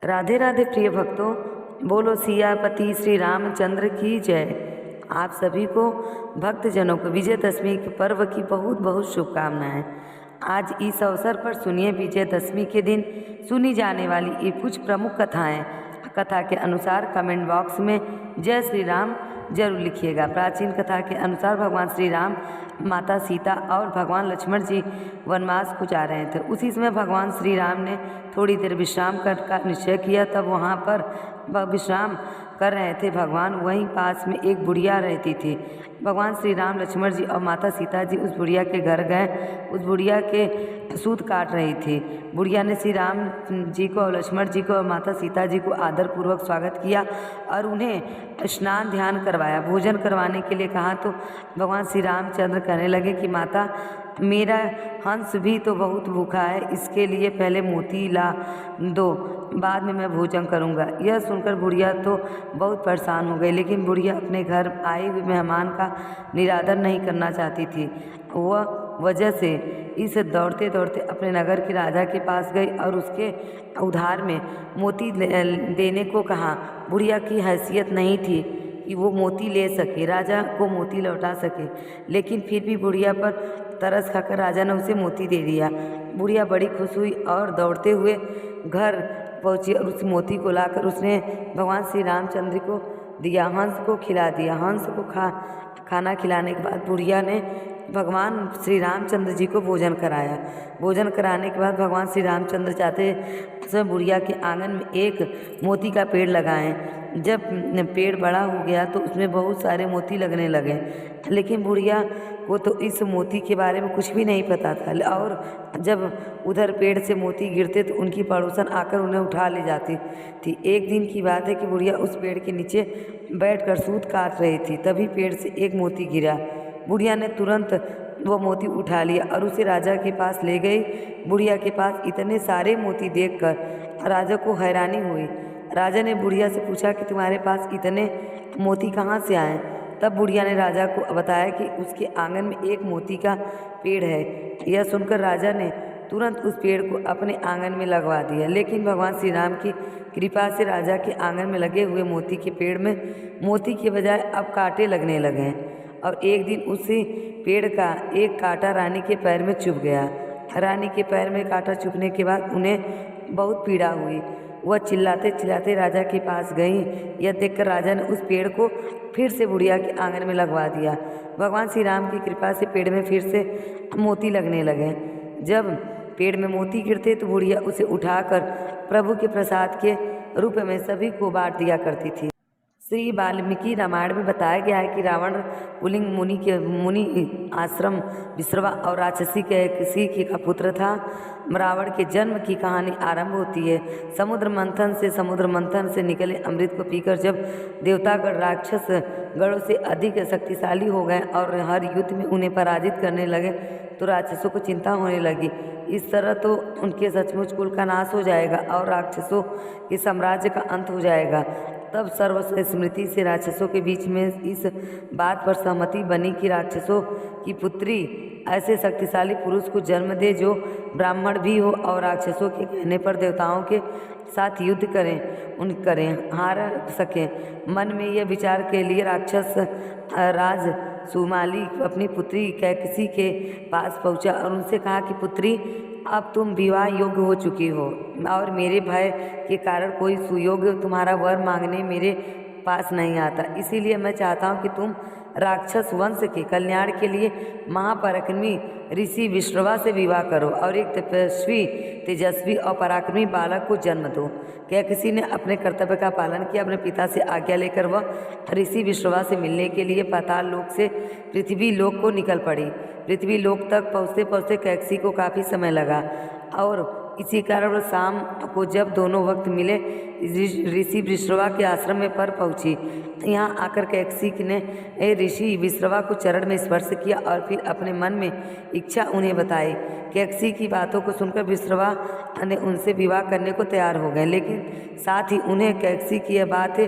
राधे राधे प्रिय भक्तों, बोलो सियापति श्री रामचंद्र की जय। आप सभी को भक्तजनों को विजयदशमी के पर्व की बहुत बहुत शुभकामनाएं। आज इस अवसर पर सुनिए विजयदशमी के दिन सुनी जाने वाली ये कुछ प्रमुख कथाएं। कथा के अनुसार कमेंट बॉक्स में जय श्री राम जरूर लिखिएगा। प्राचीन कथा के अनुसार भगवान श्री राम, माता सीता और भगवान लक्ष्मण जी वनवास को जा रहे थे। उसी समय भगवान श्री राम ने थोड़ी देर विश्राम का निश्चय किया। तब वहाँ पर विश्राम कर रहे थे भगवान, वहीं पास में एक बुढ़िया रहती थी। भगवान श्री राम, लक्ष्मण जी और माता सीता जी उस बुढ़िया के घर गए। उस बुढ़िया के सूत काट रही थी। बुढ़िया ने श्री राम जी को और लक्ष्मण जी को और माता सीता जी को आदरपूर्वक स्वागत किया और उन्हें स्नान ध्यान करवाया। भोजन करवाने के लिए कहा तो भगवान श्री रामचंद्र कहने लगे कि माता, मेरा हंस भी तो बहुत भूखा है, इसके लिए पहले मोती ला दो, बाद में मैं भोजन करूंगा। यह सुनकर बुढ़िया तो बहुत परेशान हो गई, लेकिन बुढ़िया अपने घर आए हुए मेहमान का निरादर नहीं करना चाहती थी। वह वजह से इस दौड़ते दौड़ते अपने नगर के राजा के पास गई और उसके उधार में मोती देने को कहा। बुढ़िया की हैसियत नहीं थी कि वो मोती ले सके, राजा को मोती लौटा सके, लेकिन फिर भी बुढ़िया पर तरस खाकर राजा ने उसे मोती दे दिया। बुढ़िया बड़ी खुश हुई और दौड़ते हुए घर पहुंची और उस मोती को लाकर उसने भगवान श्री रामचंद्र को दिया, हंस को खिला दिया। हंस को खाना खिलाने के बाद बुढ़िया ने भगवान श्री रामचंद्र जी को भोजन कराया। भोजन कराने के बाद भगवान श्री रामचंद्र चाहते उसमें बुढ़िया के आंगन में एक मोती का पेड़ लगाएं। जब पेड़ बड़ा हो गया तो उसमें बहुत सारे मोती लगने लगे, लेकिन बुढ़िया को तो इस मोती के बारे में कुछ भी नहीं पता था। और जब उधर पेड़ से मोती गिरते तो उनकी पड़ोसन आकर उन्हें उठा ले जाती थी। एक दिन की बात है कि बुढ़िया उस पेड़ के नीचे बैठकर सूत काट रही थी, तभी पेड़ से एक मोती गिरा। बुढ़िया ने तुरंत वो मोती उठा लिया और उसे राजा के पास ले गई। बुढ़िया के पास इतने सारे मोती देखकर राजा को हैरानी हुई। राजा ने बुढ़िया से पूछा कि तुम्हारे पास इतने मोती कहाँ से आए? तब बुढ़िया ने राजा को बताया कि उसके आंगन में एक मोती का पेड़ है। यह सुनकर राजा ने तुरंत उस पेड़ को अपने आंगन में लगवा दिया। लेकिन भगवान श्री राम की कृपा से राजा के आंगन में लगे हुए मोती के पेड़ में मोती के बजाय अब कांटे लगने लगे और एक दिन उसी पेड़ का एक कांटा रानी के पैर में चुभ गया। रानी के पैर में कांटा चुभने के बाद उन्हें बहुत पीड़ा हुई। वह चिल्लाते चिल्लाते राजा के पास गई। यह देखकर राजा ने उस पेड़ को फिर से बुढ़िया के आंगन में लगवा दिया। भगवान श्री राम की कृपा से पेड़ में फिर से मोती लगने लगे। जब पेड़ में मोती गिरते तो बुढ़िया उसे उठाकर प्रभु के प्रसाद के रूप में सभी को बांट दिया करती थी। श्री वाल्मीकि रामायण में बताया गया है कि रावण पुलिंग मुनि आश्रम विश्रवा और राक्षसी के किसी का पुत्र था। रावण के जन्म की कहानी आरंभ होती है समुद्र मंथन से निकले अमृत को पीकर जब देवतागण राक्षस गणों से अधिक शक्तिशाली हो गए और हर युद्ध में उन्हें पराजित करने लगे तो राक्षसों को चिंता होने लगी। इस तरह तो उनके सचमुच कुल का नाश हो जाएगा और राक्षसों के साम्राज्य का अंत हो जाएगा। तब सर्वस्मृति से राक्षसों के बीच में इस बात पर सहमति बनी कि राक्षसों की पुत्री ऐसे शक्तिशाली पुरुष को जन्म दे जो ब्राह्मण भी हो और राक्षसों के कहने पर देवताओं के साथ युद्ध करें हार सकें। मन में यह विचार के लिए राक्षस राज सुमाली अपनी पुत्री कैकसी के पास पहुंचा और उनसे कहा कि पुत्री, अब तुम विवाह योग्य हो चुकी हो और मेरे भय के कारण कोई सुयोग्य तुम्हारा वर मांगने मेरे पास नहीं आता। इसीलिए मैं चाहता हूँ कि तुम राक्षस वंश के कल्याण के लिए महापराक्रमी ऋषि विश्रवा से विवाह करो और एक तपस्वी, तेजस्वी और पराक्रमी बालक को जन्म दो। कैकसी ने अपने कर्तव्य का पालन किया। अपने पिता से आज्ञा लेकर वह ऋषि विश्रवा से मिलने के लिए पाताल लोक से पृथ्वी लोक को निकल पड़ी। पृथ्वी लोक तक पहुँचते पहुँचते कैकसी को काफ़ी समय लगा और इसी कारण वह शाम को जब दोनों वक्त मिले ऋषि विश्रवा के आश्रम में पर पहुंची। यहाँ आकर कैकसी ने ऋषि विश्रवा को चरण में स्पर्श किया और फिर अपने मन में इच्छा उन्हें बताई। कैकसी की बातों को सुनकर विश्रवा ने उनसे विवाह करने को तैयार हो गए, लेकिन साथ ही उन्हें कैकसी की यह बात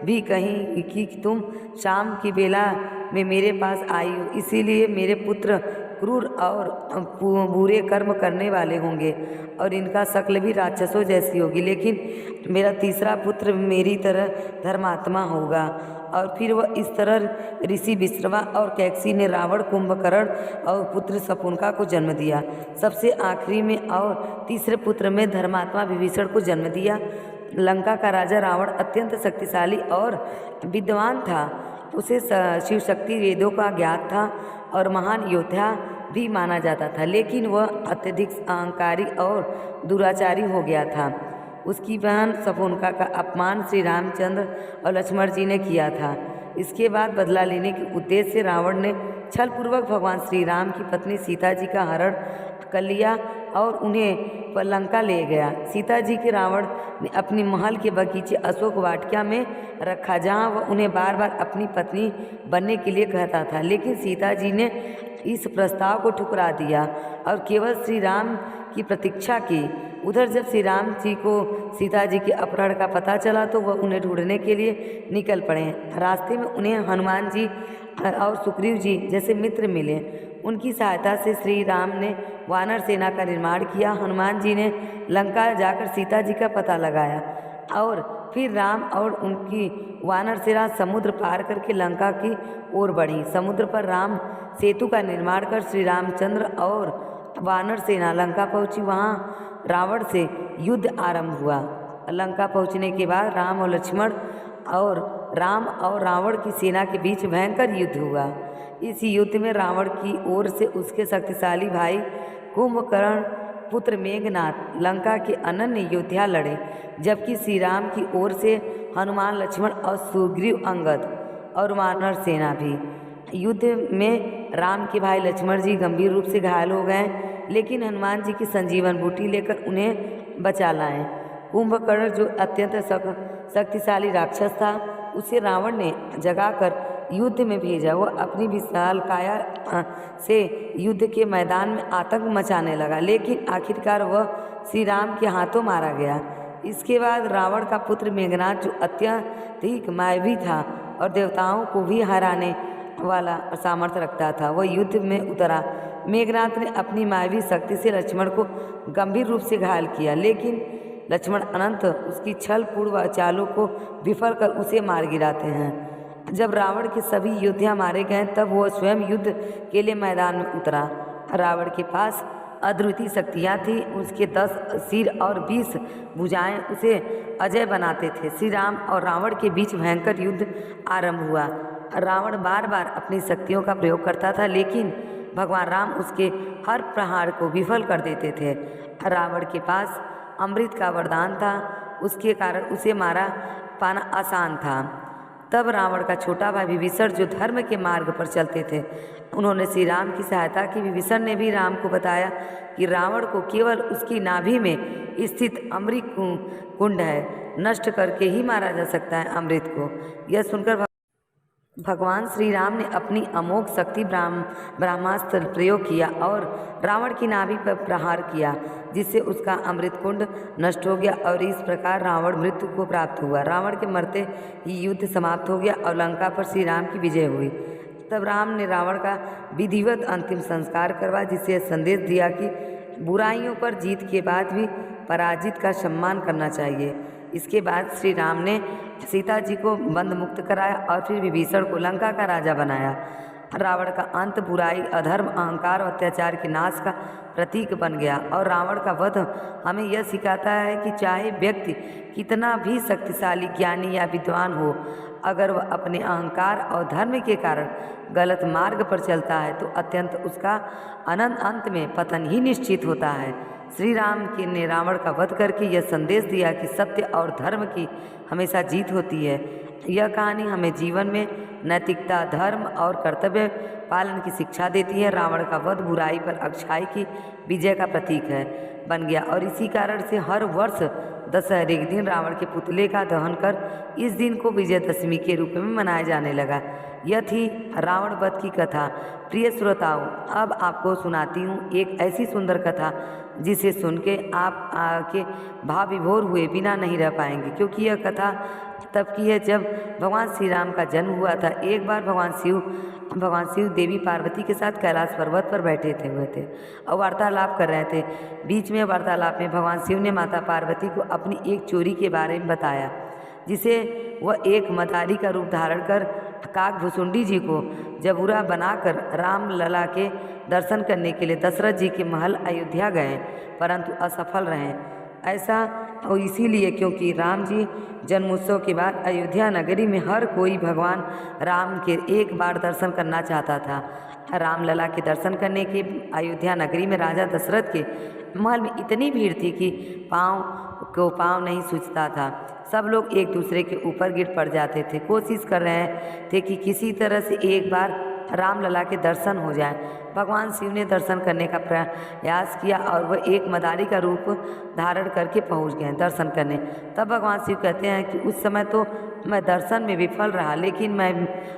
भी कही कि तुम शाम की बेला में मेरे पास आई हो, इसीलिए मेरे पुत्र क्रूर और बुरे कर्म करने वाले होंगे और इनका शक्ल भी राक्षसों जैसी होगी, लेकिन मेरा तीसरा पुत्र मेरी तरह धर्मात्मा होगा। और फिर वह इस तरह ऋषि विश्रवा और कैकसी ने रावण, कुंभकर्ण और पुत्र शकुनिका को जन्म दिया। सबसे आखिरी में और तीसरे पुत्र में धर्मात्मा विभीषण को जन्म दिया। लंका का राजा रावण अत्यंत शक्तिशाली और विद्वान था। उसे शिव शक्ति वेदों का ज्ञात था और महान योद्धा भी माना जाता था, लेकिन वह अत्यधिक अहंकारी और दुराचारी हो गया था। उसकी बहन शकुनिका का अपमान श्री रामचंद्र और लक्ष्मण जी ने किया था। इसके बाद बदला लेने के उद्देश्य से रावण ने छलपूर्वक भगवान श्री राम की पत्नी सीता जी का हरण कर लिया और उन्हें लंका ले गया। सीता जी के रावण ने अपनी महल के बगीचे अशोक वाटिका में रखा, जहां वह उन्हें बार बार अपनी पत्नी बनने के लिए कहता था, लेकिन सीता जी ने इस प्रस्ताव को ठुकरा दिया और केवल श्री राम की प्रतीक्षा की। उधर जब श्री राम जी को सीता जी के अपहरण का पता चला तो वह उन्हें ढूंढने के लिए निकल पड़े। रास्ते में उन्हें हनुमान जी और सुग्रीव जी जैसे मित्र मिले। उनकी सहायता से श्री राम ने वानर सेना का निर्माण किया। हनुमान जी ने लंका जाकर सीता जी का पता लगाया और फिर राम और उनकी वानर सेना समुद्र पार करके लंका की ओर बढ़ी। समुद्र पर राम सेतु का निर्माण कर श्री रामचंद्र और वानर सेना लंका पहुंची। वहां रावण से युद्ध आरंभ हुआ। लंका पहुंचने के बाद राम और रावण की सेना के बीच भयंकर युद्ध हुआ। इस युद्ध में रावण की ओर से उसके शक्तिशाली भाई कुंभकर्ण पुत्र मेघनाथ लंका के अनन्य योद्धा लड़े, जबकि श्री राम की ओर से हनुमान, लक्ष्मण और सुग्रीव, अंगद और वानर सेना भी। युद्ध में राम के भाई लक्ष्मण जी गंभीर रूप से घायल हो गए, लेकिन हनुमान जी की संजीवन बूटी लेकर उन्हें बचा लाए। कुंभकर्ण जो अत्यंत शक्तिशाली राक्षस था, उसे रावण ने जगाकर युद्ध में भेजा। वह अपनी विशाल काया से युद्ध के मैदान में आतंक मचाने लगा, लेकिन आखिरकार वह श्री राम के हाथों मारा गया। इसके बाद रावण का पुत्र मेघनाथ, जो अत्यधिक मायावी था और देवताओं को भी हराने वाला सामर्थ्य रखता था, वह युद्ध में उतरा। मेघनाथ ने अपनी मायावी शक्ति से लक्ष्मण को गंभीर रूप से घायल किया, लेकिन लक्ष्मण अनंत उसकी छल पूर्व चालों को विफल कर उसे मार गिराते हैं। जब रावण के सभी योद्धा मारे गए तब वह स्वयं युद्ध के लिए मैदान में उतरा। रावण के पास अद्वितीय शक्तियाँ थी। उसके 10 सिर और 20 भुजाएं उसे अजय बनाते थे। श्री राम और रावण के बीच भयंकर युद्ध आरंभ हुआ। रावण बार बार अपनी शक्तियों का प्रयोग करता था, लेकिन भगवान राम उसके हर प्रहार को विफल कर देते थे। रावण के पास अमृत का वरदान था, उसके कारण उसे मारा पाना आसान था। तब रावण का छोटा भाई विभीषण, जो धर्म के मार्ग पर चलते थे, उन्होंने श्री राम की सहायता की। विभीषण ने भी राम को बताया कि रावण को केवल उसकी नाभि में स्थित अमृत कुंड है नष्ट करके ही मारा जा सकता है अमृत को। यह सुनकर भगवान श्री राम ने अपनी अमोघ शक्ति ब्रह्मास्त्र प्रयोग किया और रावण की नाभि पर प्रहार किया, जिससे उसका अमृत कुंड नष्ट हो गया और इस प्रकार रावण मृत्यु को प्राप्त हुआ। रावण के मरते ही युद्ध समाप्त हो गया और लंका पर श्री राम की विजय हुई। तब राम ने रावण का विधिवत अंतिम संस्कार करवा, जिससे संदेश दिया कि बुराइयों पर जीत के बाद भी पराजित का सम्मान करना चाहिए। इसके बाद श्री राम ने सीता जी को बंद मुक्त कराया और फिर विभीषण को लंका का राजा बनाया। रावण का अंत बुराई, अधर्म, अहंकार और अत्याचार के नाश का प्रतीक बन गया और रावण का वध हमें यह सिखाता है कि चाहे व्यक्ति कितना भी शक्तिशाली, ज्ञानी या विद्वान हो, अगर वह अपने अहंकार और धर्म के कारण गलत मार्ग पर चलता है तो अत्यंत उसका अनंत अंत में पतन ही निश्चित होता है। श्री राम ने रावण का वध करके यह संदेश दिया कि सत्य और धर्म की हमेशा जीत होती है। यह कहानी हमें जीवन में नैतिकता, धर्म और कर्तव्य पालन की शिक्षा देती है। रावण का वध बुराई पर अच्छाई की विजय का प्रतीक बन गया और इसी कारण से हर वर्ष दशहरे के दिन रावण के पुतले का दहन कर इस दिन को विजयदशमी के रूप में मनाया जाने लगा। यह थी रावण वध की कथा। प्रिय श्रोताओं, अब आपको सुनाती हूँ एक ऐसी सुंदर कथा जिसे सुन के आप आके भाव विभोर हुए बिना नहीं रह पाएंगे, क्योंकि यह कथा तब की है जब भगवान श्री राम का जन्म हुआ था। एक बार भगवान शिव देवी पार्वती के साथ कैलाश पर्वत पर बैठे हुए थे और वार्तालाप कर रहे थे। बीच में वार्तालाप में भगवान शिव ने माता पार्वती को अपनी एक चोरी के बारे में बताया, जिसे वह एक मदारी का रूप धारण कर काकभुसुंडी जी को जबूरा बनाकर राम लला के दर्शन करने के लिए दशरथ जी के महल अयोध्या गए, परंतु असफल रहे। ऐसा और इसीलिए क्योंकि राम जी जन्मोत्सव के बाद अयोध्या नगरी में हर कोई भगवान राम के एक बार दर्शन करना चाहता था। राम लला के दर्शन करने के अयोध्या नगरी में राजा दशरथ के महल में इतनी भीड़ थी कि पाँव नहीं सूझता था। सब लोग एक दूसरे के ऊपर गिर पड़ जाते थे। कोशिश कर रहे थे कि किसी तरह से एक बार राम लला के दर्शन हो जाए। भगवान शिव ने दर्शन करने का प्रयास किया और वह एक मदारी का रूप धारण करके पहुंच गए दर्शन करने। तब भगवान शिव कहते हैं कि उस समय तो मैं दर्शन में विफल रहा, लेकिन मैं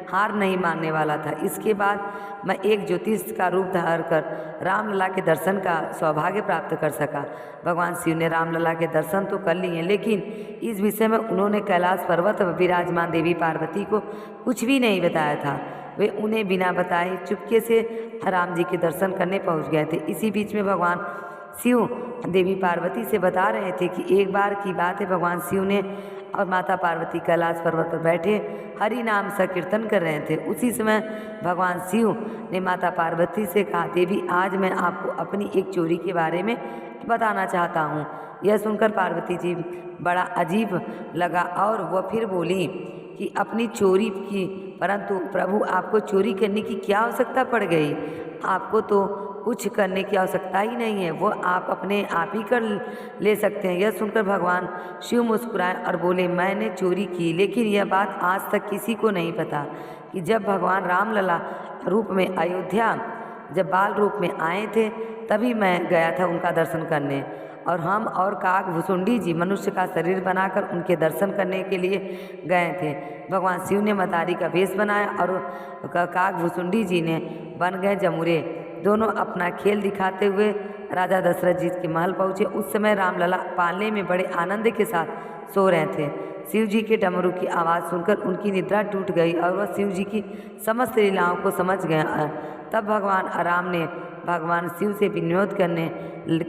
हार नहीं मानने वाला था। इसके बाद मैं एक ज्योतिष का रूप धारण कर रामलला के दर्शन का सौभाग्य प्राप्त कर सका। भगवान शिव ने रामलला के दर्शन तो कर लिए, लेकिन इस विषय में उन्होंने कैलाश पर्वत पर विराजमान देवी पार्वती को कुछ भी नहीं बताया था। वे उन्हें बिना बताए चुपके से राम जी के दर्शन करने पहुंच गए थे। इसी बीच में भगवान शिव देवी पार्वती से बता रहे थे कि एक बार की बात है, भगवान शिव ने और माता पार्वती कैलाश पर्वत पर बैठे हरि नाम संकीर्तन कर रहे थे। उसी समय भगवान शिव ने माता पार्वती से कहा, देवी आज मैं आपको अपनी एक चोरी के बारे में बताना चाहता हूँ। यह सुनकर पार्वती जी बड़ा अजीब लगा और वह फिर बोली कि अपनी चोरी की, परंतु प्रभु आपको चोरी करने की क्या आवश्यकता पड़ गई? आपको तो कुछ करने की आवश्यकता ही नहीं है, वो आप अपने आप ही कर ले सकते हैं। यह सुनकर भगवान शिव मुस्कुराए और बोले, मैंने चोरी की, लेकिन यह बात आज तक किसी को नहीं पता कि जब भगवान रामलला रूप में अयोध्या जब बाल रूप में आए थे तभी मैं गया था उनका दर्शन करने, और हम और काकभुसुंडी जी मनुष्य का शरीर बनाकर उनके दर्शन करने के लिए गए थे। भगवान शिव ने मदारी का वेश बनाया और काकभुसुंडी जी ने बन गए जमुरे। दोनों अपना खेल दिखाते हुए राजा दशरथ जी के महल पहुँचे। उस समय रामलला पालने में बड़े आनंद के साथ सो रहे थे। शिव जी के डमरू की आवाज़ सुनकर उनकी निद्रा टूट गई और वह शिव जी की समस्त लीलाओं को समझ गए। तब भगवान राम ने भगवान शिव से विनोद करने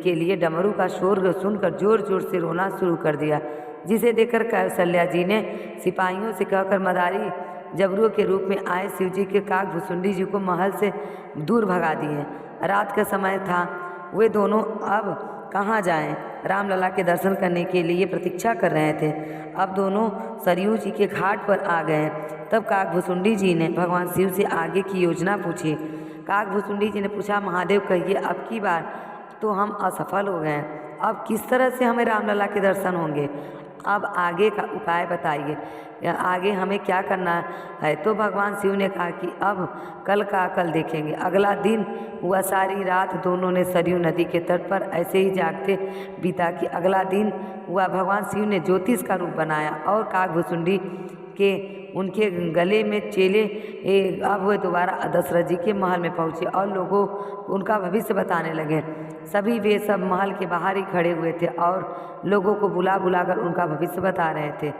के लिए डमरू का शोर सुनकर जोर जोर से रोना शुरू कर दिया, जिसे देखकर कौशल्या जी ने सिपाहियों से कहकर मदारी जबरुओं के रूप में आए शिव जी के काकभुसुंडी जी को महल से दूर भगा दिए। रात का समय था, वे दोनों अब कहाँ जाएं? रामलला के दर्शन करने के लिए प्रतीक्षा कर रहे थे। अब दोनों सरयू जी के घाट पर आ गए। तब काकभुसुंडी जी ने भगवान शिव से आगे की योजना पूछी। काकभुसुंडी जी ने पूछा, महादेव कहिए, अब की बार तो हम असफल हो गए, अब किस तरह से हमें रामलला के दर्शन होंगे? अब आगे का उपाय बताइए, आगे हमें क्या करना है? तो भगवान शिव ने कहा कि अब कल का कल देखेंगे। अगला दिन हुआ, सारी रात दोनों ने सरयू नदी के तट पर ऐसे ही जागते बीता कि अगला दिन हुआ, भगवान शिव ने ज्योतिष का रूप बनाया और काकभुसुंडी के उनके गले में चेले अब वह दोबारा दशरथ जी के महल में पहुँचे और लोगों उनका भविष्य बताने लगे। सभी वे सब महल के बाहर ही खड़े हुए थे और लोगों को बुला बुलाकर उनका भविष्य बता रहे थे।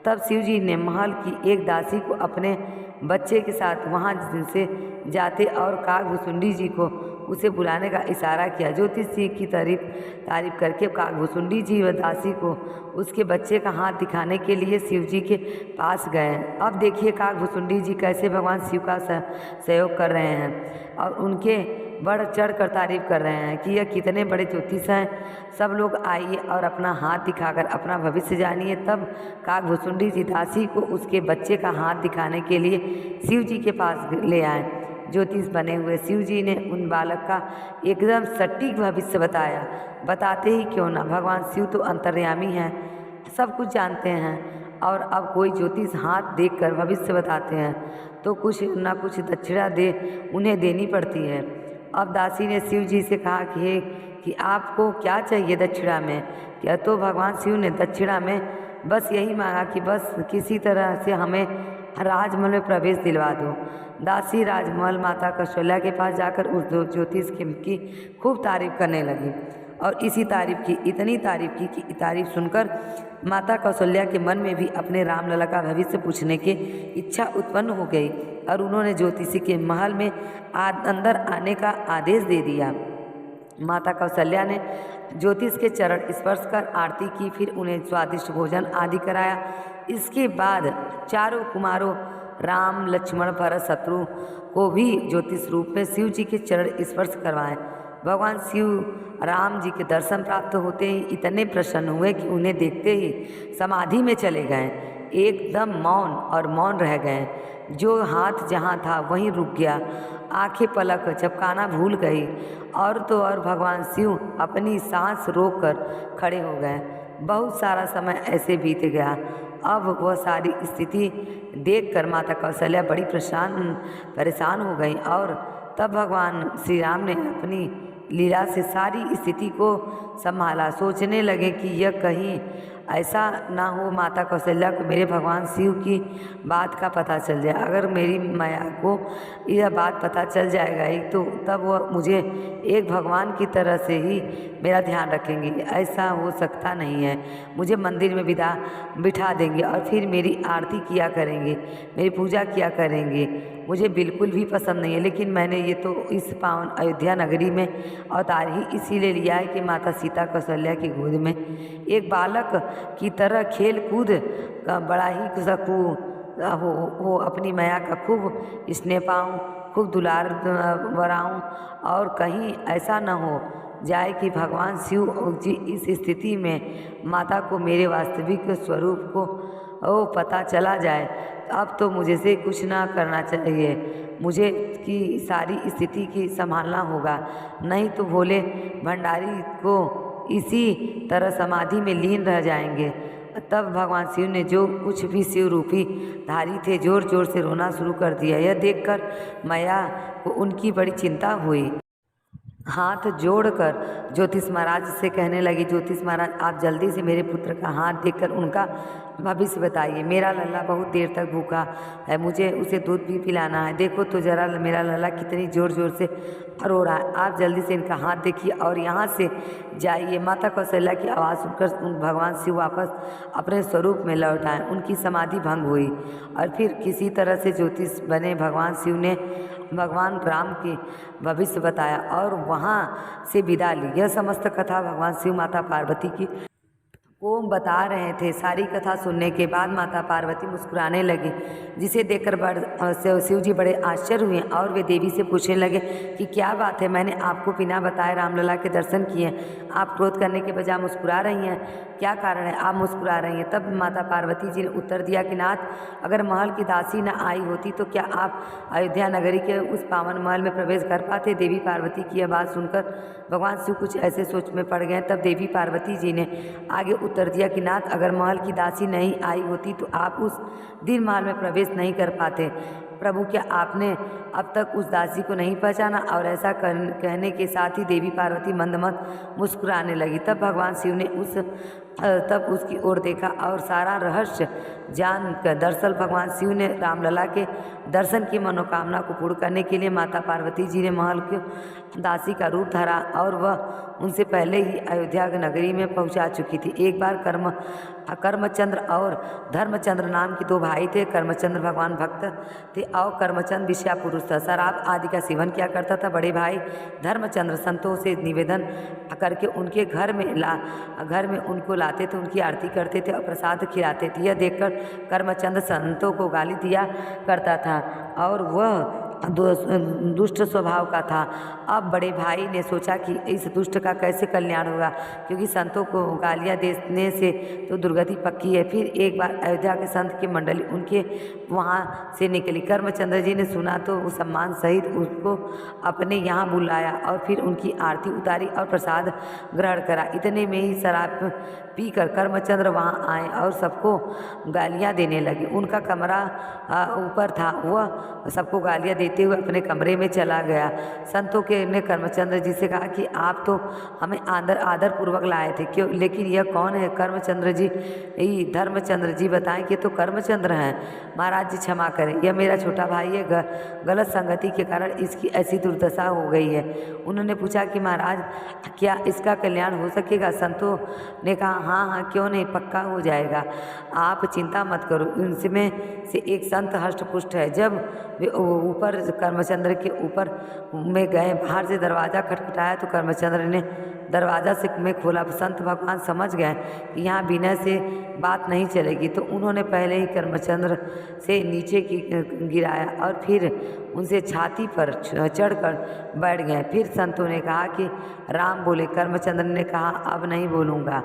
तब शिव जी ने महल की एक दासी को अपने बच्चे के साथ वहाँ से जाते और काकभुसुंडी जी को उसे बुलाने का इशारा किया। ज्योतिष जी की तारीफ करके काकभुसुंडी जी व दासी को उसके बच्चे का हाथ दिखाने के लिए शिव जी के पास गए। अब देखिए काकभुसुंडी जी कैसे भगवान शिव का सहयोग कर रहे हैं और उनके बढ़ चढ़ कर तारीफ कर रहे हैं कि यह कितने बड़े ज्योतिष हैं। सब लोग आइए और अपना हाथ दिखाकर अपना भविष्य जानिए। तब काकभुसुंडी जी दासी को उसके बच्चे का हाथ दिखाने के लिए शिव जी के पास ले आए। ज्योतिष बने हुए शिव जी ने उन बालक का एकदम सटीक भविष्य बताया। बताते ही क्यों ना, भगवान शिव तो अंतर्यामी हैं, सब कुछ जानते हैं, और अब कोई ज्योतिष हाथ देखकर भविष्य बताते हैं तो कुछ ना कुछ दक्षिणा उन्हें देनी पड़ती है। अब दासी ने शिव जी से कहा कि आपको क्या चाहिए दक्षिणा में? क्या तो भगवान शिव ने दक्षिणा में बस यही मांगा कि बस किसी तरह से हमें राजमहल में प्रवेश दिलवा दो। दासी राजमहल माता कौशल्या के पास जाकर उस ज्योतिष की खूब तारीफ करने लगी और इसी तारीफ की, इतनी तारीफ की कि तारीफ सुनकर माता कौशल्या के मन में भी अपने रामलला का भविष्य पूछने की इच्छा उत्पन्न हो गई और उन्होंने ज्योतिषी के महल में अंदर आने का आदेश दे दिया। माता कौशल्या ने ज्योतिष के चरण स्पर्श कर आरती की, फिर उन्हें स्वादिष्ट भोजन आदि कराया। इसके बाद चारों कुमारों राम, लक्ष्मण, भरत, शत्रु को भी ज्योतिष रूप में शिव जी के चरण स्पर्श करवाए। भगवान शिव राम जी के दर्शन प्राप्त होते ही इतने प्रसन्न हुए कि उन्हें देखते ही समाधि में चले गए, एकदम मौन रह गए। जो हाथ जहाँ था वहीं रुक गया, आंखें पलक झपकाना भूल गई और तो और भगवान शिव अपनी सांस रोककर खड़े हो गए। बहुत सारा समय ऐसे बीत गया। अब वह सारी स्थिति देखकर माता कौशल्या बड़ी परेशान हो गई और तब भगवान श्री राम ने अपनी लीला से सारी स्थिति को संभाला। सोचने लगे कि यह कहीं ऐसा ना हो माता कौशल्या को मेरे भगवान शिव की बात का पता चल जाए। अगर मेरी माया को यह बात पता चल जाएगा ही तो तब वह मुझे एक भगवान की तरह से ही मेरा ध्यान रखेंगे। ऐसा हो सकता नहीं है। मुझे मंदिर में बिठा देंगे और फिर मेरी आरती किया करेंगे, मेरी पूजा किया करेंगे। मुझे बिल्कुल भी पसंद नहीं है। लेकिन मैंने ये तो इस पावन अयोध्या नगरी में अवतार ही इसीलिए लिया है कि माता सीता कौशल्या की गोद में एक बालक की तरह खेल कूद बड़ा ही सकूँ हो, अपनी माया का खूब स्नेह पाऊँ, खूब दुलार बराऊँ और कहीं ऐसा न हो जाए कि भगवान शिव जी इस स्थिति में माता को मेरे वास्तविक स्वरूप को पता चला जाए। अब तो मुझे से कुछ ना करना चाहिए, मुझे की सारी स्थिति की संभालना होगा, नहीं तो भोले भंडारी को इसी तरह समाधि में लीन रह जाएंगे। तब भगवान शिव ने जो कुछ भी शिव रूपी धारी थे जोर जोर से रोना शुरू कर दिया। यह देखकर मैया को उनकी बड़ी चिंता हुई। हाथ जोड़कर ज्योतिष महाराज से कहने लगी, ज्योतिष महाराज आप जल्दी से मेरे पुत्र का हाथ देखकर उनका भविष्य बताइए। मेरा लल्ला बहुत देर तक भूखा है, मुझे उसे दूध भी पिलाना है। देखो तो जरा मेरा लल्ला कितनी ज़ोर ज़ोर से रो रहा है। आप जल्दी से इनका हाथ देखिए और यहाँ से जाइए। माता कौशल्या की आवाज़ सुनकर भगवान शिव वापस अपने स्वरूप में लौट आए। उनकी समाधि भंग हुई और फिर किसी तरह से ज्योतिष बने भगवान शिव ने भगवान राम की भविष्य बताया और वहाँ से विदा ली। यह समस्त कथा भगवान शिव माता पार्वती की को बता रहे थे। सारी कथा सुनने के बाद माता पार्वती मुस्कुराने लगी, जिसे देखकर शिव जी बड़े आश्चर्य हुए और वे देवी से पूछने लगे कि क्या बात है, मैंने आपको बिना बताए रामलला के दर्शन किए, आप क्रोध करने के बजाय मुस्कुरा रही हैं, क्या कारण है आप मुस्कुरा रही हैं? तब माता पार्वती जी ने उत्तर दिया कि नाथ, अगर महल की दासी न आई होती तो क्या आप अयोध्या नगरी के उस पावन महल में प्रवेश कर पाते? देवी पार्वती की यह बात सुनकर भगवान शिव कुछ ऐसे सोच में पड़ गए। तब देवी पार्वती जी ने आगे उत्तर दिया कि नाथ, अगर महल की दासी नहीं आई होती तो आप उस दिन महल में प्रवेश नहीं कर पाते। प्रभु, क्या आपने अब तक उस दासी को नहीं पहचाना? और ऐसा कहने के साथ ही देवी पार्वती मंद मंद मुस्कुराने लगी। तब भगवान शिव ने तब उसकी ओर देखा और सारा रहस्य जानकर दरअसल भगवान शिव ने रामलला के दर्शन की मनोकामना को पूर्ण करने के लिए माता पार्वती जी ने महल के दासी का रूप धरा और वह उनसे पहले ही अयोध्या नगरी में पहुंचा चुकी थी। एक बार कर्मचंद्र और धर्मचंद्र नाम के दो भाई थे। कर्मचंद्र भगवान भक्त थे और कर्मचंद्र विषया पुरुष था, शराब आदि का सेवन किया करता था। बड़े भाई धर्मचंद्र संतों से निवेदन करके उनके घर में उनको लाते थे, उनकी आरती करते थे और प्रसाद खिलाते थे। यह देखकर कर्मचंद्र संतों को गाली दिया करता था और वह दुष्ट स्वभाव का था। अब बड़े भाई ने सोचा कि इस दुष्ट का कैसे कल्याण होगा, क्योंकि संतों को गालियाँ देने से तो दुर्गति पक्की है। फिर एक बार अयोध्या के संत की मंडली उनके वहाँ से निकली। कर्मचंद्र जी ने सुना तो वो सम्मान सहित उसको अपने यहाँ बुलाया और फिर उनकी आरती उतारी और प्रसाद ग्रहण करा। इतने में ही शराब पीकर कर्मचंद्र वहाँ आए और सबको गालियाँ देने लगे। उनका कमरा ऊपर था, वह सबको गालियाँ लेते हुए अपने कमरे में चला गया। संतों के ने कर्मचंद्र जी से कहा कि आप तो हमें आदर पूर्वक लाए थे, क्यों, लेकिन यह कौन है? कर्मचंद्र जी, धर्मचंद्र जी बताएं कि तो कर्मचंद्र हैं। महाराज जी क्षमा करें, यह मेरा छोटा भाई है, गलत संगति के कारण इसकी ऐसी दुर्दशा हो गई है। उन्होंने पूछा कि महाराज क्या इसका कल्याण हो सकेगा? संतों ने कहा हाँ हाँ, क्यों नहीं, पक्का हो जाएगा, आप चिंता मत करो। उनमें से एक संत हष्ट पुष्ट है। जब वे ऊपर कर्मचंद्र के ऊपर में गए, बाहर से दरवाज़ा खटखटाया तो कर्मचंद्र ने दरवाज़ा से में खोला। संत भगवान समझ गए कि यहाँ विनय से बात नहीं चलेगी, तो उन्होंने पहले ही कर्मचंद्र से नीचे की गिराया और फिर उनसे छाती पर चढ़कर बैठ गए। फिर संतों ने कहा कि राम बोले। कर्मचंद्र ने कहा अब नहीं बोलूँगा।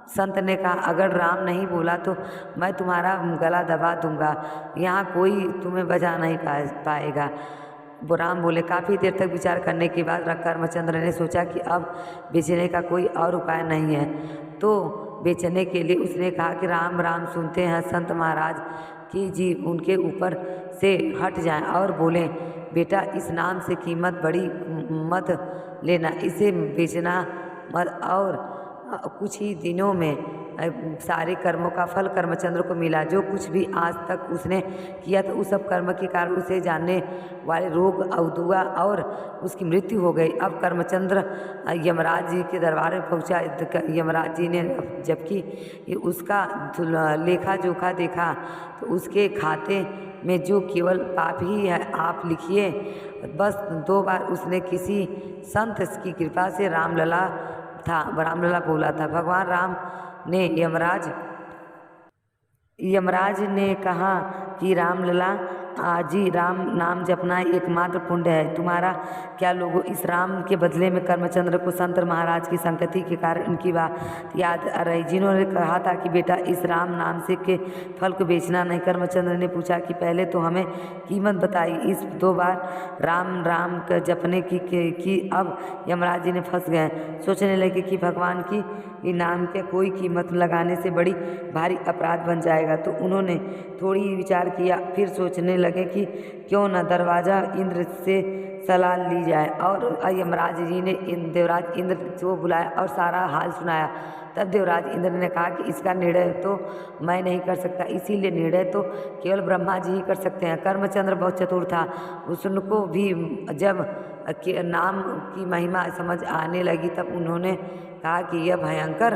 संत ने कहा अगर राम नहीं बोला तो मैं तुम्हारा गला दबा दूंगा, यहाँ कोई तुम्हें बचा नहीं पाएगा। वो राम बोले। काफ़ी देर तक विचार करने के बाद कर्मचंद्र ने सोचा कि अब बेचने का कोई और उपाय नहीं है, तो बेचने के लिए उसने कहा कि राम राम सुनते हैं संत महाराज कि जी उनके ऊपर से हट जाएं और बोलें बेटा इस नाम से कीमत बड़ी मत लेना, इसे बेचना मत। और कुछ ही दिनों में सारे कर्मों का फल कर्मचंद्र को मिला। जो कुछ भी आज तक उसने किया था उस सब कर्म के कारण उसे जानने वाले रोग अवदुआ और उसकी मृत्यु हो गई। अब कर्मचंद्र यमराज जी के दरबार में पहुंचा। यमराज जी ने जबकि उसका लेखा जोखा देखा तो उसके खाते में जो केवल पाप ही है आप लिखिए। बस 2 बार उसने किसी संत की कृपा से रामलला बोला था। भगवान राम ने यमराज ने कहा कि रामलला जी राम नाम जपना एकमात्र पुण्य है। तुम्हारा क्या लोगों, इस राम के बदले में कर्मचंद्र को संत महाराज की संगति के कारण उनकी बात याद आ रही, जिन्होंने कहा था कि बेटा इस राम नाम से के फल को बेचना नहीं। कर्मचंद्र ने पूछा कि पहले तो हमें कीमत बताई। इस 2 बार राम राम का जपने की अब यमराज जी ने फंस गए। सोचने लगे कि भगवान की नाम के कोई कीमत लगाने से बड़ी भारी अपराध बन जाएगा। तो उन्होंने थोड़ी विचार किया, फिर सोचने लगे कि क्यों न दरवाज़ा इंद्र से सलाह ली जाए। और यमराज जी ने देवराज इंद्र को बुलाया और सारा हाल सुनाया। तब देवराज इंद्र ने कहा कि इसका निर्णय तो मैं नहीं कर सकता, इसीलिए निर्णय तो केवल ब्रह्मा जी ही कर सकते हैं। कर्मचंद्र बहुत चतुर था, उसको भी जब नाम की महिमा समझ आने लगी तब उन्होंने कहा कि यह भयंकर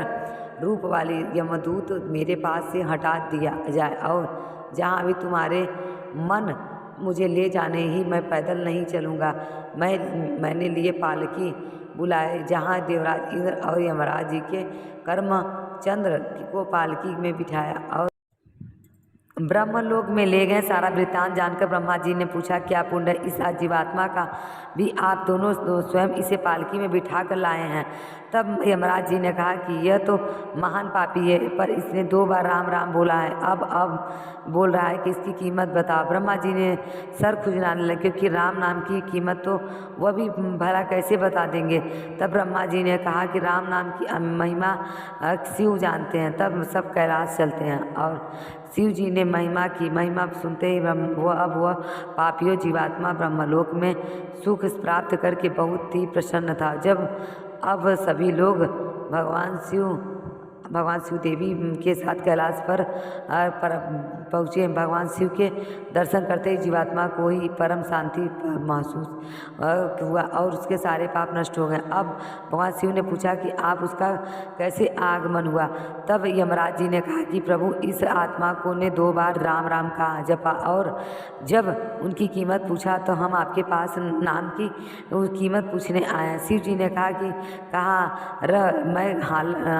रूप वाली यमदूत मेरे पास से हटा दिया जाए और जहाँ भी तुम्हारे मन मुझे ले जाने ही, मैं पैदल नहीं चलूँगा। मैंने लिए पालकी बुलाए जहाँ देवराज इंद्र और यमराज जी के कर्मचंद्र को पालकी में बिठाया और ब्रह्मलोक में ले गए। सारा वृत्तांत जानकर ब्रह्मा जी ने पूछा क्या पुण्य इस जीवात्मा का भी आप दोनों स्वयं इसे पालकी में बिठा कर लाए हैं? तब यमराज जी ने कहा कि यह तो महान पापी है, पर इसने 2 बार राम राम बोला है, अब बोल रहा है कि इसकी कीमत बताओ। ब्रह्मा जी ने सर खुजलाने लगे क्योंकि राम नाम की कीमत तो वह भी भला कैसे बता देंगे। तब ब्रह्मा जी ने कहा कि राम नाम की महिमा शिव जानते हैं। तब सब कैलाश चलते हैं और शिव जी ने महिमा सुनते ही वह पापियों जीवात्मा ब्रह्मलोक में सुख प्राप्त करके बहुत ही प्रसन्न था। जब अब सभी लोग भगवान शिव देवी के साथ कैलाश पर पहुँचे। भगवान शिव के दर्शन करते ही जीवात्मा को ही परम शांति महसूस हुआ और उसके सारे पाप नष्ट हो गए। अब भगवान शिव ने पूछा कि आप उसका कैसे आगमन हुआ? तब यमराज जी ने कहा कि प्रभु इस आत्मा को ने 2 बार राम राम कहा जपा और जब उनकी कीमत पूछा तो हम आपके पास नाम की कीमत पूछने आए हैं। शिव जी ने कहा कि मैं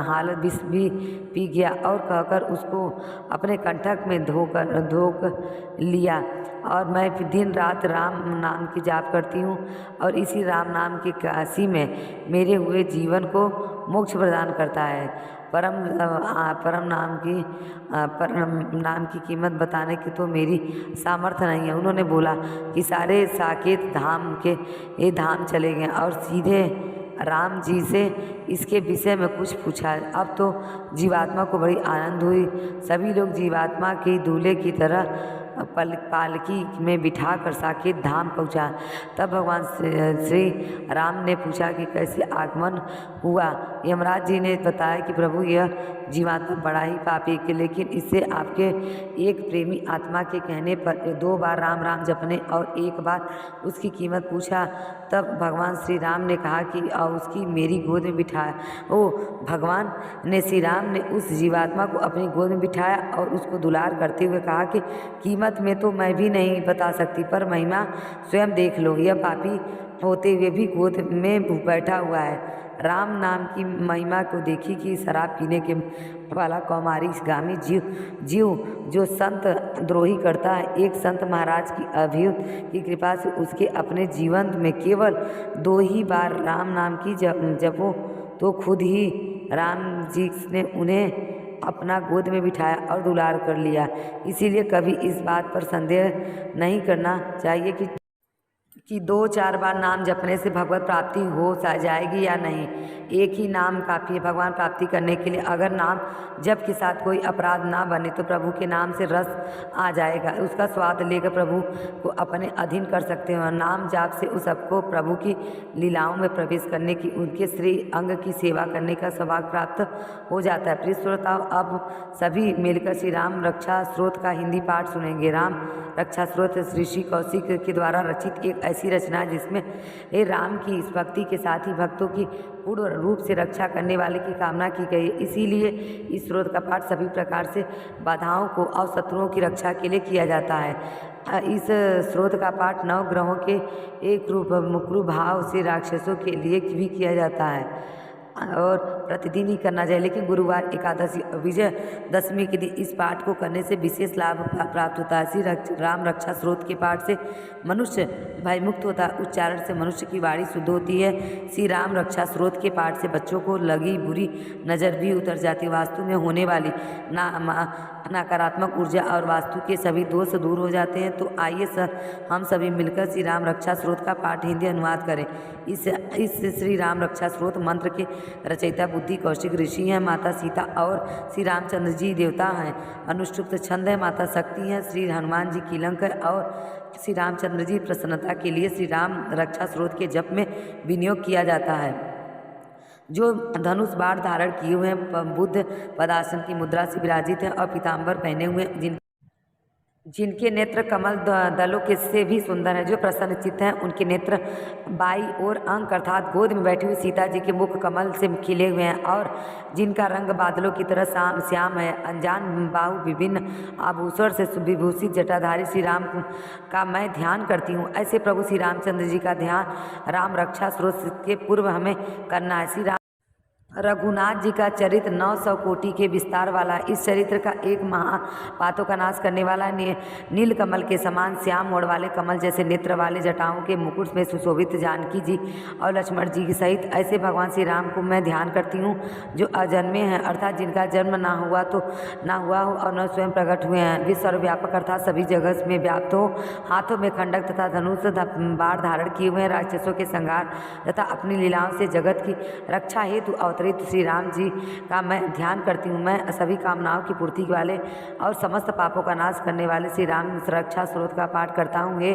हालत भी पी गया और कहकर उसको अपने कंठक में धोक लिया और मैं दिन रात राम नाम की जाप करती हूँ और इसी राम नाम की काशी में मेरे हुए जीवन को मोक्ष प्रदान करता है। परम नाम की कीमत बताने की तो मेरी सामर्थ्य नहीं है। उन्होंने बोला कि सारे साकेत धाम के ये धाम चले गए और सीधे राम जी से इसके विषय में कुछ पूछा। अब तो जीवात्मा को बड़ी आनंद हुई। सभी लोग जीवात्मा के दूल्हे की तरह पालकी में बिठाकर साकेत धाम पहुँचा। तब भगवान श्री राम ने पूछा कि कैसे आगमन हुआ। यमराज जी ने बताया कि प्रभु यह जीवात्मा बड़ा ही पापी है, लेकिन इससे आपके एक प्रेमी आत्मा के कहने पर 2 बार राम राम जपने और 1 बार उसकी कीमत पूछा। तब भगवान श्री राम ने कहा कि उसकी मेरी गोद में बिठाया। भगवान ने श्री राम ने उस जीवात्मा को अपनी गोद में बिठाया और उसको दुलार करते हुए कहा कि कीमत में तो मैं भी नहीं बता सकती, पर महिमा स्वयं देख लो। यह पापी होते हुए भी गोद में बैठा हुआ है। राम नाम की महिमा को देखी कि शराब पीने के वाला कौमारी गामी जीव जो संत द्रोही करता है, एक संत महाराज की अभियुत की कृपा से उसके अपने जीवन में केवल 2 ही बार राम नाम की जपो तो खुद ही राम जी ने उन्हें अपना गोद में बिठाया और दुलार कर लिया। इसीलिए कभी इस बात पर संदेह नहीं करना चाहिए कि 2-4 बार नाम जपने से भगवत प्राप्ति हो जाएगी या नहीं। एक ही नाम काफ़ी है भगवान प्राप्ति करने के लिए। अगर नाम जप के साथ कोई अपराध ना बने तो प्रभु के नाम से रस आ जाएगा, उसका स्वाद लेकर प्रभु को अपने अधीन कर सकते हैं। नाम जाप से उस सबको प्रभु की लीलाओं में प्रवेश करने की, उनके श्री अंग की सेवा करने का सौभाग्य प्राप्त हो जाता है। प्रिय श्रोताओं, अब सभी मिलकर श्री राम रक्षा स्रोत का हिंदी पाठ सुनेंगे। राम रक्षा स्रोत ऋषि कौशिक के द्वारा रचित एक ऐसी रचना है जिसमें राम की इस भक्ति के साथ ही भक्तों की पूर्ण रूप से रक्षा करने वाले की कामना की गई है। इसीलिए इस स्रोत का पाठ सभी प्रकार से बाधाओं को और शत्रुओं की रक्षा के लिए किया जाता है। इस स्रोत का पाठ 9 ग्रहों के एक रूप मुक्रू भाव से राक्षसों के लिए भी किया जाता है और प्रतिदिन ही करना चाहिए, लेकिन गुरुवार, एकादशी और विजयदशमी के दिन इस पाठ को करने से विशेष लाभ प्राप्त होता है। श्री राम रक्षा स्रोत के पाठ से मनुष्य भयमुक्त होता है, उच्चारण से मनुष्य की वाणी शुद्ध होती है। श्री राम रक्षा स्रोत के पाठ से बच्चों को लगी बुरी नज़र भी उतर जाती है। वास्तु में होने वाली नकारात्मक ऊर्जा और वास्तु के सभी दोष दूर हो जाते हैं। तो आइए हम सभी मिलकर श्री राम रक्षा स्रोत का पाठ हिंदी अनुवाद करें। इस श्री राम रक्षा स्रोत मंत्र के रचयिता बुद्धि कौशिक ऋषि हैं, माता सीता और श्री रामचंद्र जी देवता हैं। अनुष्टुप्त छंद है, माता शक्ति हैं, श्री हनुमान जी कीलंक है और श्री रामचंद्र जी प्रसन्नता के लिए श्री राम रक्षा स्रोत के जप में विनियोग किया जाता है। जो धनुष बाण धारण किए हुए हैं, बुद्ध पदासन की मुद्रा से विराजित हैं और पीताम्बर पहने हुए, जिनके नेत्र कमल दलों के से भी सुंदर है, जो प्रसन्न चित्त हैं, उनके नेत्र बाई और अंक अर्थात गोद में बैठी हुई सीता जी के मुख कमल से खिले हुए हैं और जिनका रंग बादलों की तरह श्याम है। अनजान बाहु विभिन्न आभूषण से विभूषित जटाधारी श्री राम का मैं ध्यान करती हूँ। ऐसे प्रभु श्री रामचंद्र जी का ध्यान राम रक्षा स्रोत के पूर्व हमें करना है। श्री रघुनाथ जी का चरित्र 900 कोटि के विस्तार वाला। इस चरित्र का एक महापातों का नाश करने वाला नील कमल के समान श्याम मोड़ वाले कमल जैसे नेत्र वाले जटाओं के मुकुट में सुशोभित जानकी जी और लक्ष्मण जी के सहित ऐसे भगवान श्री राम को मैं ध्यान करती हूँ, जो अजन्मे हैं अर्थात जिनका जन्म ना हुआ हो और न स्वयं प्रकट हुए हैं। वे सर्वव्यापक अर्थात सभी जगत में व्याप्त हो, हाथों में खंडक तथा धनुष बाण धारण किए हुए हैं, राक्षसों के संहार तथा अपनी लीलाओं से जगत की रक्षा हेतु श्री राम जी का मैं ध्यान करती हूँ। मैं सभी कामनाओं की पूर्ति वाले और समस्त पापों का नाश करने वाले श्री राम रक्षा स्रोत का पाठ करता हूँ। हे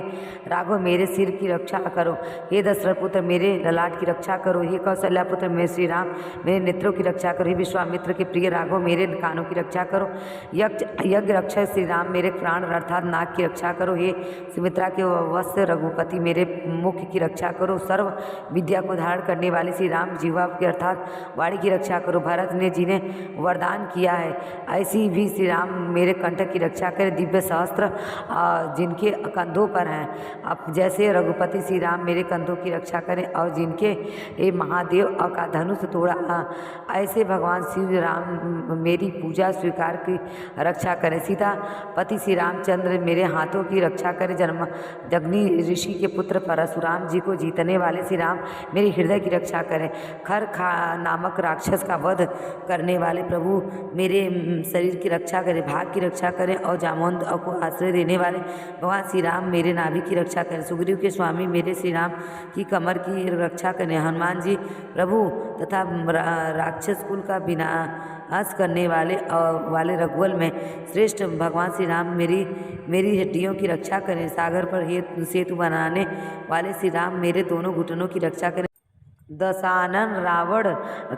राघव मेरे सिर की रक्षा करो, हे दशरथ पुत्र मेरे ललाट की रक्षा करो, हे कौशल्या पुत्र मेरे श्री राम मेरे नेत्रों की रक्षा करो, हे विश्वामित्र के प्रिय राघव मेरे कानों की रक्षा करो, यज्ञ रक्षक श्री राम मेरे प्राण अर्थात नाक की रक्षा करो, हे सुमित्रा के वत्स रघुपति मेरे मुख की रक्षा करो, सर्व विद्या को धारण करने वाले श्री राम जीवा के अर्थात वाणी की रक्षा करो। भरत ने जिन्हें वरदान किया है ऐसी भी श्री राम मेरे कंठ की रक्षा करें। दिव्य सहस्त्र जिनके कंधों पर हैं, अब जैसे रघुपति श्री राम मेरे कंधों की रक्षा करें और जिनके महादेव का धनुष तोड़ा ऐसे भगवान श्री राम मेरी पूजा स्वीकार की रक्षा करें। सीता पति श्री रामचंद्र मेरे हाथों की रक्षा करें। जगनी ऋषि के पुत्र परशुराम जी को जीतने वाले श्री राम मेरे हृदय की रक्षा करें। खर नामक नामक राक्षस का वध करने वाले प्रभु मेरे शरीर की रक्षा करें, भाग की रक्षा करें और जामवंत को आश्रय देने वाले भगवान श्री राम मेरे नाभि की रक्षा करें। सुग्रीव के स्वामी मेरे श्री राम की कमर की रक्षा करें। हनुमान जी प्रभु तथा राक्षस कुल का विनाश करने वाले रघुवल में श्रेष्ठ भगवान श्री राम मेरी हड्डियों की रक्षा करें। सागर पर सेतु बनाने वाले श्री राम मेरे दोनों घुटनों की रक्षा करें। दशानन रावण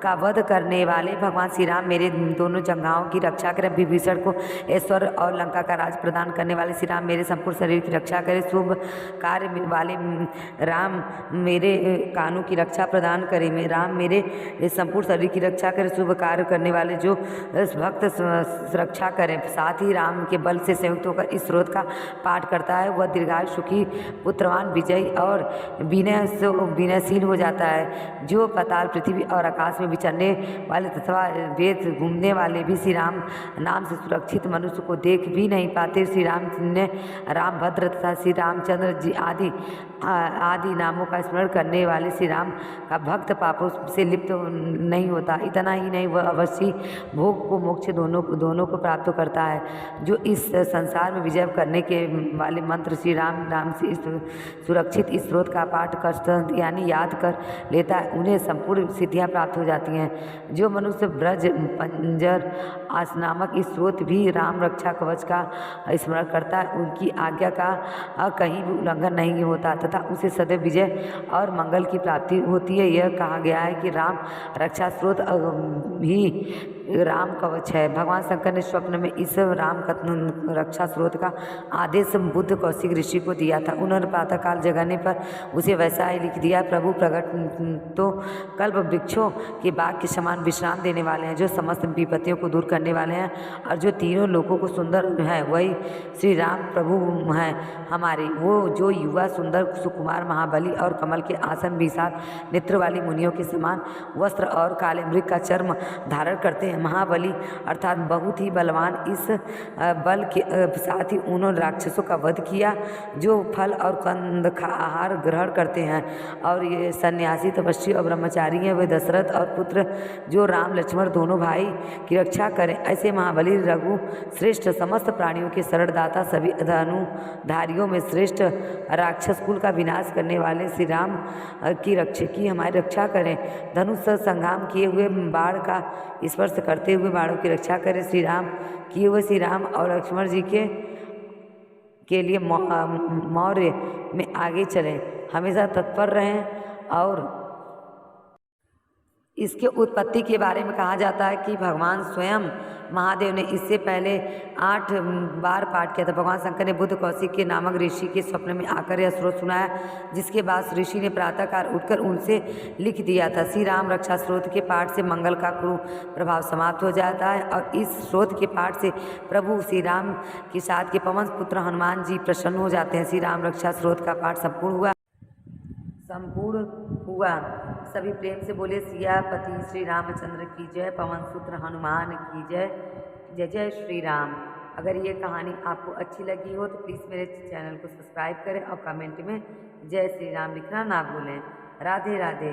का वध करने वाले भगवान श्री राम मेरे दोनों जंघाओं की रक्षा करें। विभीषण को ऐश्वर्य और लंका का राज प्रदान करने वाले श्री राम मेरे संपूर्ण शरीर की रक्षा करें। शुभ कार्य वाले राम मेरे कानों की रक्षा प्रदान करें। राम मेरे संपूर्ण शरीर की रक्षा करें। शुभ कार्य करने वाले जो भक्त रक्षा करें। साथ ही राम के बल से संयुक्त होकर इस स्रोत का पाठ करता है वह दीर्घायु सुखी पुत्रवान विजयी और विनयशील हो जाता है। जो पाताल पृथ्वी और आकाश में विचरने वाले तथा वेद घूमने वाले भी श्री राम नाम से सुरक्षित मनुष्य को देख भी नहीं पाते। श्री राम ने रामभद्र तथा श्री रामचंद्र जी आदि नामों का स्मरण करने वाले श्री राम का भक्त पापों से लिप्त नहीं होता। इतना ही नहीं वह अवश्य भोग को मोक्ष दोनों को प्राप्त करता है। जो इस संसार में विजय करने के वाले मंत्र श्री राम से सुरक्षित इस स्रोत का पाठ कर यानी याद कर लेता है उन्हें संपूर्ण सिद्धियां प्राप्त हो जाती हैं। जो मनुष्य ब्रज पंजर आस नामक इस स्रोत भी राम रक्षा कवच का स्मरण करता है उनकी आज्ञा का कहीं भी उल्लंघन नहीं होता तथा उसे सदैव विजय और मंगल की प्राप्ति होती है। यह कहा गया है कि राम रक्षा स्रोत भी राम कवच है। भगवान शंकर ने स्वप्न में इस राम रक्षा स्रोत का आदेश बुद्ध कौशिक ऋषि को दिया था। उन्होंने प्रातःकाल जगाने पर उसे वैसा ही लिख दिया। प्रभु प्रकट तो कल्प वृक्षों के बाग के समान विश्राम देने वाले हैं, जो समस्त विपत्तियों को दूर करने वाले हैं और जो तीनों लोगों को सुंदर है वही श्री राम प्रभु हैं हमारे। वो जो युवा सुंदर सुकुमार महाबली और कमल के आसन विशाल नेत्र वाली मुनियों के समान वस्त्र और काले मृग का चर्म धारण करते हैं। महाबली अर्थात बहुत ही बलवान। इस बल के साथ ही उन्होंने राक्षसों का वध किया जो फल और कंद आहार ग्रहण करते हैं और ये सन्यासी तपस्वी और ब्रह्मचारी हैं। वे दशरथ और पुत्र जो राम लक्ष्मण दोनों भाई की रक्षा करें। ऐसे महाबली रघु श्रेष्ठ समस्त प्राणियों के शरणदाता सभी धनुधारियों में श्रेष्ठ राक्षस कुल का विनाश करने वाले श्री राम की हमारी रक्षा करें। धनुष संग्राम किए हुए बाण का स्पर्श करते हुए बाणों की रक्षा करें। श्री राम किए हुए श्री राम और लक्ष्मण जी के लिए मौर्य में आगे चलें, हमेशा तत्पर रहें। और इसके उत्पत्ति के बारे में कहा जाता है कि भगवान स्वयं महादेव ने इससे पहले 8 बार पाठ किया था। भगवान शंकर ने बुद्ध कौशिक के नामक ऋषि के स्वप्न में आकर यह स्रोत सुनाया, जिसके बाद ऋषि ने प्रातःकाल उठकर उनसे लिख दिया था। श्री राम रक्षा स्रोत के पाठ से मंगल का प्रभाव समाप्त हो जाता है और इस स्रोत के पाठ से प्रभु श्री राम के साथ के पवन पुत्र हनुमान जी प्रसन्न हो जाते हैं। श्री राम रक्षा स्रोत का पाठ संपूर्ण हुआ। सभी प्रेम से बोले सियापति श्री रामचंद्र की जय, पवन पुत्र हनुमान की जय। जय जय श्री राम। अगर ये कहानी आपको अच्छी लगी हो तो प्लीज़ मेरे चैनल को सब्सक्राइब करें और कमेंट में जय श्री राम लिखना ना भूलें। राधे राधे।